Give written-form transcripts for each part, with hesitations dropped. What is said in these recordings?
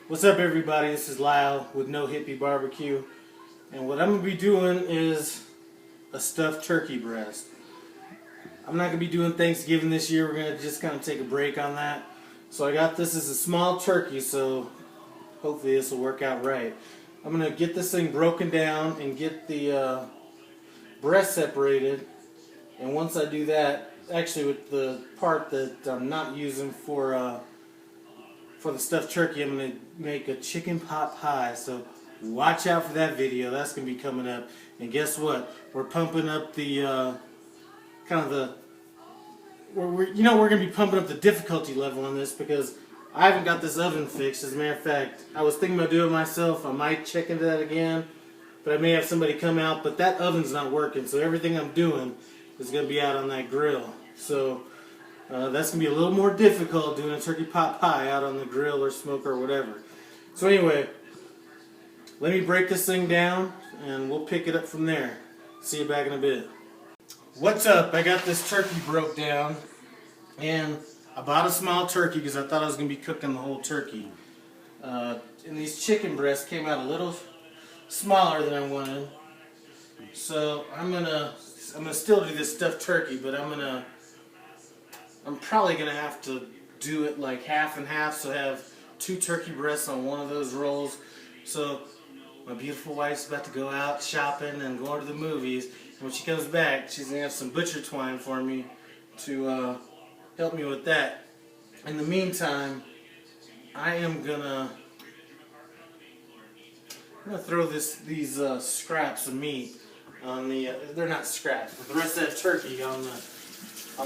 What's up, everybody? This is Lyle with No Hippie Barbecue, and what I'm going to be doing is a stuffed turkey breast. I'm not going to be doing Thanksgiving this year. We're going to just kind of take a break on that. So I got this as a small turkey, so hopefully this will work out right. I'm going to get this thing broken down and get the breast separated, and once I do that, actually with the part that I'm not using for the stuffed turkey, I'm going to make a chicken pot pie. So watch out for that video. That's going to be coming up. And guess what? We're pumping up the we're going to be pumping up the difficulty level on this because I haven't got this oven fixed. As a matter of fact, I was thinking about doing it myself. I might check into that again, but I may have somebody come out. But that oven's not working, so everything I'm doing is going to be out on that grill. So that's going to be a little more difficult doing a turkey pot pie out on the grill or smoker or whatever. So anyway, let me break this thing down and we'll pick it up from there. See you back in a bit. What's up? I got this turkey broke down, and I bought a small turkey because I thought I was going to be cooking the whole turkey. And these chicken breasts came out a little smaller than I wanted. So I'm gonna still do this stuffed turkey, but I'm probably going to have to do it like half and half, so I have 2 turkey breasts on one of those rolls. So my beautiful wife's about to go out shopping and going to the movies, and when she comes back, she's going to have some butcher twine for me to help me with that. In the meantime, I'm gonna throw these scraps of meat on the they're not scraps, but the rest of that turkey on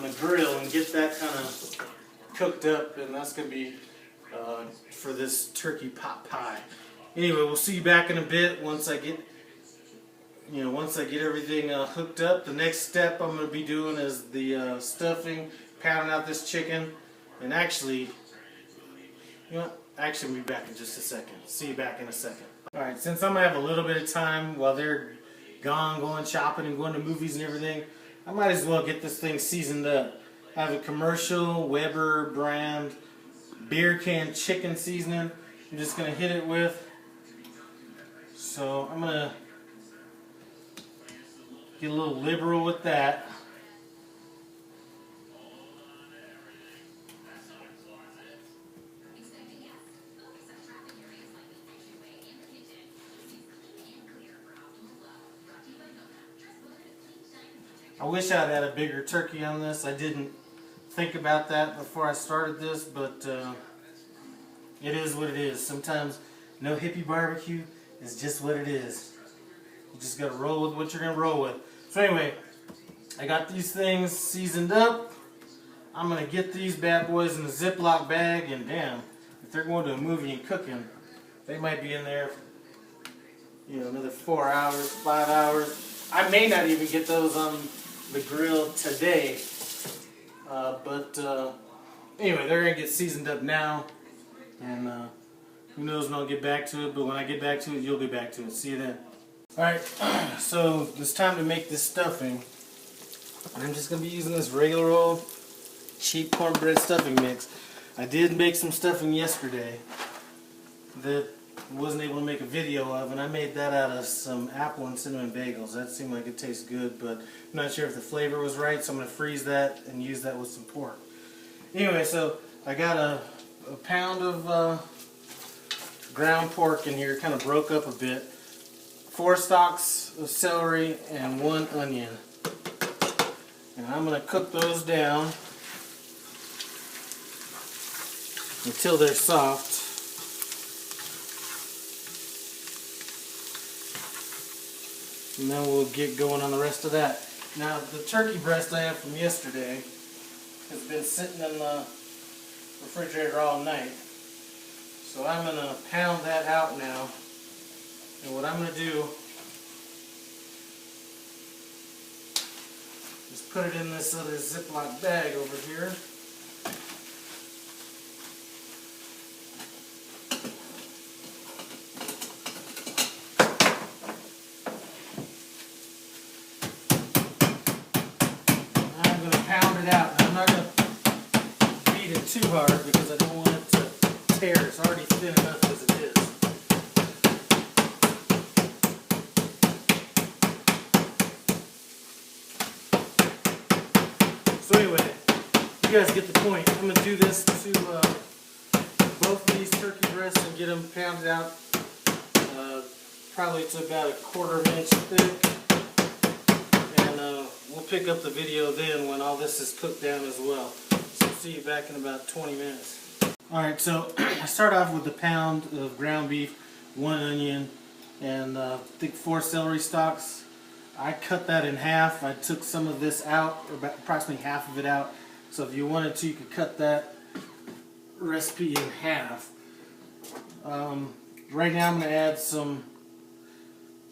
the grill and get that kind of cooked up, and that's going to be for this turkey pot pie. Anyway, we'll see you back in a bit once I get everything hooked up. The next step I'm going to be doing is the stuffing, pounding out this chicken, and actually we'll be back in just a second. See you back in a second. Alright, since I'm going to have a little bit of time while they're gone, going shopping and going to movies and everything, I might as well get this thing seasoned up. I have a commercial Weber brand beer can chicken seasoning I'm just going to hit it with. So I'm going to get a little liberal with that. I wish I'd had a bigger turkey on this. I didn't think about that before I started this, but it is what it is. Sometimes No Hippie Barbecue is just what it is. You just gotta roll with what you're gonna roll with. So anyway, I got these things seasoned up. I'm gonna get these bad boys in a Ziploc bag, and damn, if they're going to a movie and cooking, they might be in there, another 4 hours, 5 hours. I may not even get those on the grill today, but anyway, they're gonna get seasoned up now, and who knows when I'll get back to it, but when I get back to it, you'll get back to it. See you then. Alright, so it's time to make this stuffing. I'm just gonna be using this regular old cheap cornbread stuffing mix. I did make some stuffing yesterday that wasn't able to make a video of, and I made that out of some apple and cinnamon bagels. That seemed like it tastes good, but I'm not sure if the flavor was right, so I'm going to freeze that and use that with some pork. Anyway, so I got a pound of ground pork in here, kind of broke up a bit, 4 stalks of celery, and 1 onion. And I'm going to cook those down until they're soft. And then we'll get going on the rest of that. Now, the turkey breast I have from yesterday has been sitting in the refrigerator all night. So I'm going to pound that out now. And what I'm going to do is put it in this other Ziploc bag over here. Pound it out. Now, I'm not going to beat it too hard because I don't want it to tear. It's already thin enough as it guys get the point. I'm going to do this to both of these turkey breasts and get them pounded out probably to about 1/4 inch thick. And we'll pick up the video then when all this is cooked down as well. So see you back in about 20 minutes. Alright, so I start off with a pound of ground beef, 1 onion, and I think 4 celery stalks. I cut that in half. I took some of this out, or about approximately half of it out. So if you wanted to, you could cut that recipe in half. Right now I'm going to add some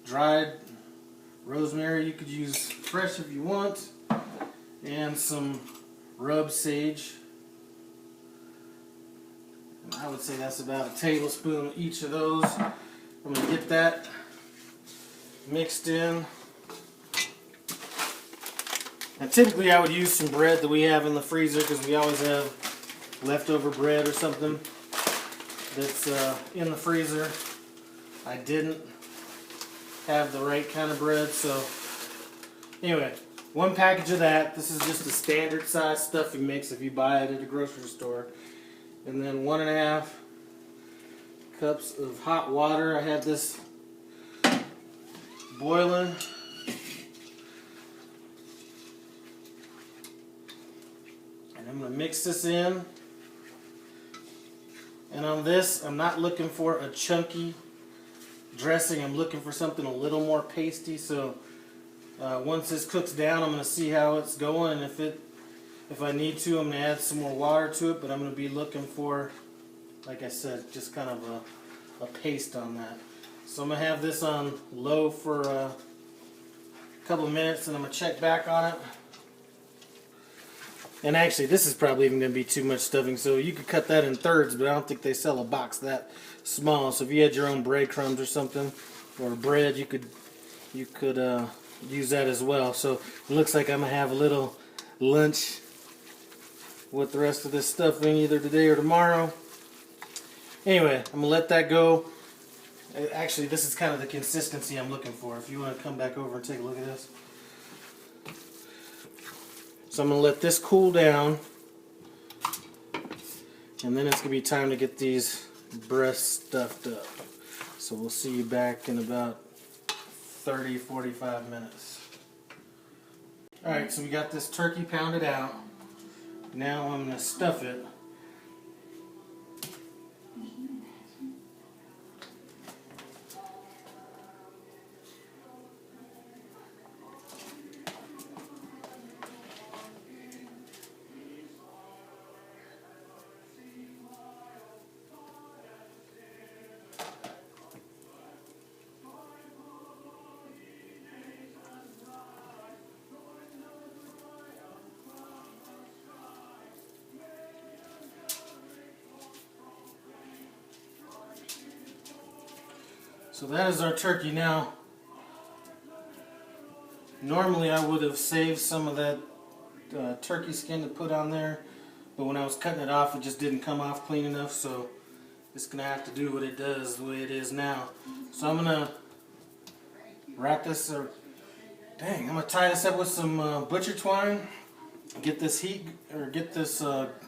dried rosemary. You could use fresh if you want, and some rub sage. And I would say that's about a tablespoon of each of those. I'm going to get that mixed in. And typically I would use some bread that we have in the freezer because we always have leftover bread or something that's in the freezer. I didn't have the right kind of bread, so anyway, 1 package of that. This is just the standard size stuffing mix if you buy it at a grocery store. And then 1.5 cups of hot water. I have this boiling. And I'm going to mix this in. And on this, I'm not looking for a chunky dressing. I'm looking for something a little more pasty. So once this cooks down, I'm going to see how it's going. And if I need to, I'm going to add some more water to it. But I'm going to be looking for, like I said, just kind of a paste on that. So I'm going to have this on low for a couple of minutes, and I'm going to check back on it. And actually, this is probably even going to be too much stuffing, so you could cut that in thirds, but I don't think they sell a box that small. So if you had your own breadcrumbs or something, or bread, you could use that as well. So it looks like I'm going to have a little lunch with the rest of this stuffing either today or tomorrow. Anyway, I'm going to let that go. Actually, this is kind of the consistency I'm looking for. If you want to come back over and take a look at this. So I'm going to let this cool down, and then it's going to be time to get these breasts stuffed up. So we'll see you back in about 30-45 minutes. Alright, so we got this turkey pounded out. Now I'm going to stuff it. So that is our turkey. Now, normally I would have saved some of that turkey skin to put on there, but when I was cutting it off, it just didn't come off clean enough, so it's going to have to do what it does the way it is now. So I'm going to wrap this, I'm going to tie this up with some butcher twine, get this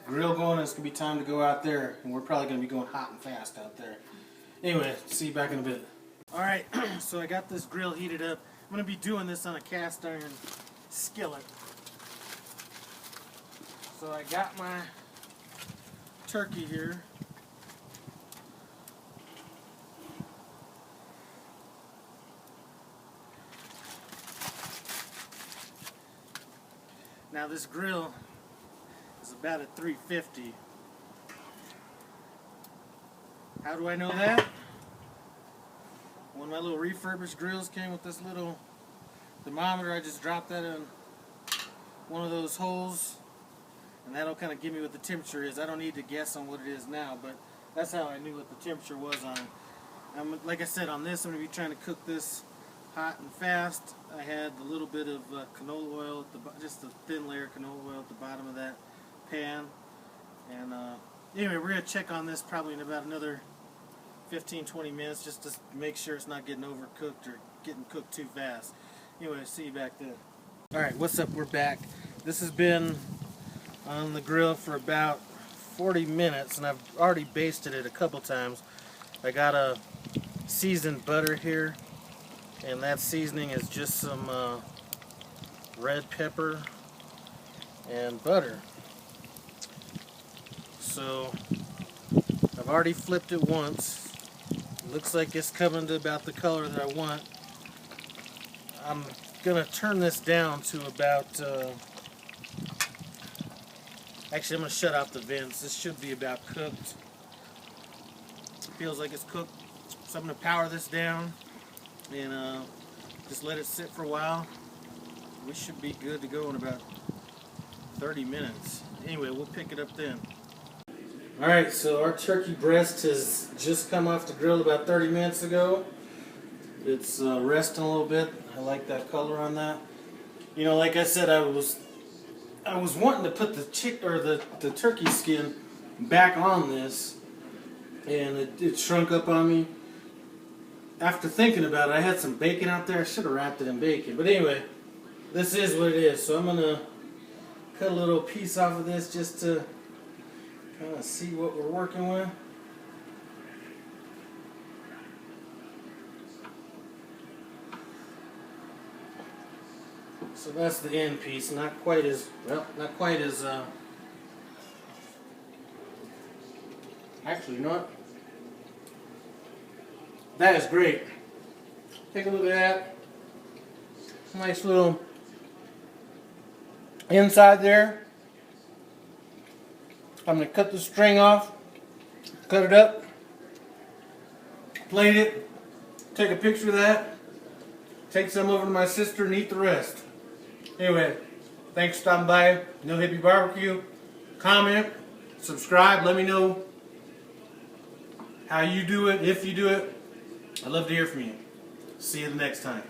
grill going. It's going to be time to go out there, and we're probably going to be going hot and fast out there. Anyway, see you back in a bit. Alright, so I got this grill heated up. I'm going to be doing this on a cast iron skillet. So I got my turkey here. Now this grill is about a 350. How do I know that? One of my little refurbished grills came with this little thermometer. I just dropped that in one of those holes, and that'll kind of give me what the temperature is. I don't need to guess on what it is now, but that's how I knew what the temperature was on it. Like I said, on this I'm going to be trying to cook this hot and fast. I had a little bit of canola oil, just a thin layer of canola oil at the bottom of that pan. And anyway, we're going to check on this probably in about another 15-20 minutes just to make sure it's not getting overcooked or getting cooked too fast. Anyway, see you back then. Alright, what's up? We're back. This has been on the grill for about 40 minutes, and I've already basted it a couple times. I got a seasoned butter here, and that seasoning is just some red pepper and butter. So I've already flipped it once. It looks like it's coming to about the color that I want. I'm gonna turn this down to about actually, I'm going to shut off the vents. This should be about cooked. Feels like it's cooked. So I'm going to power this down and just let it sit for a while. We should be good to go in about 30 minutes. Anyway, we'll pick it up then. Alright, so our turkey breast has just come off the grill about 30 minutes ago. It's resting a little bit. I like that color on that. You know, like I said, I was wanting to put the turkey skin back on this, and it shrunk up on me. After thinking about it, I had some bacon out there. I should have wrapped it in bacon. But anyway, this is what it is. So I'm going to cut a little piece off of this just to kind of see what we're working with. So that's the end piece. Not quite as actually, you know what? That is great. Take a look at that. Nice little inside there. I'm going to cut the string off, cut it up, plate it, take a picture of that, take some over to my sister and eat the rest. Anyway, thanks for stopping by. No Hippie Barbecue. Comment, subscribe, let me know how you do it, if you do it. I'd love to hear from you. See you the next time.